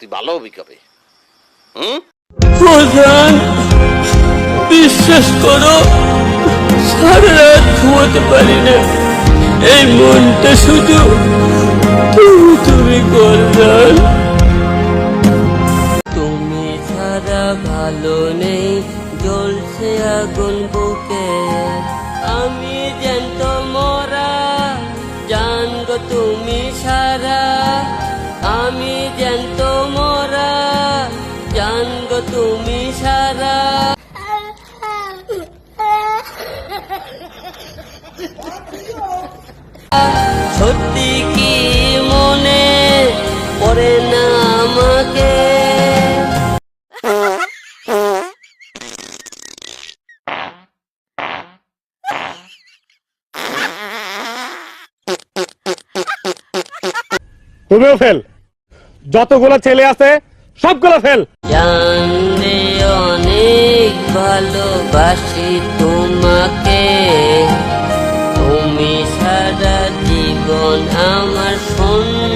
তুই ভালো হবি কবে? প্রধান, বিশ্বাস করো, সারা রাত ঘুমাতে পারি না। এই মনটা শুধু তুমি তুমি করলাম। তুমি ছাড়া ভালো নেই, জ্বলছে আগুন বুকে, আমি জ্যান্ত মরা, জান গো তুমি সারা, আমি জ্যান্ত মরা, জান গো তুমি সারা। সত্যি কি মনে পড়ে না আমাকে? তুমিও ফেল, যতগুলো ছেলে আছে সবগুলো ফেল। জানলে অনেক ভালোবাসি তোমাকে, তুমি সারা জীবন আমার শূন্য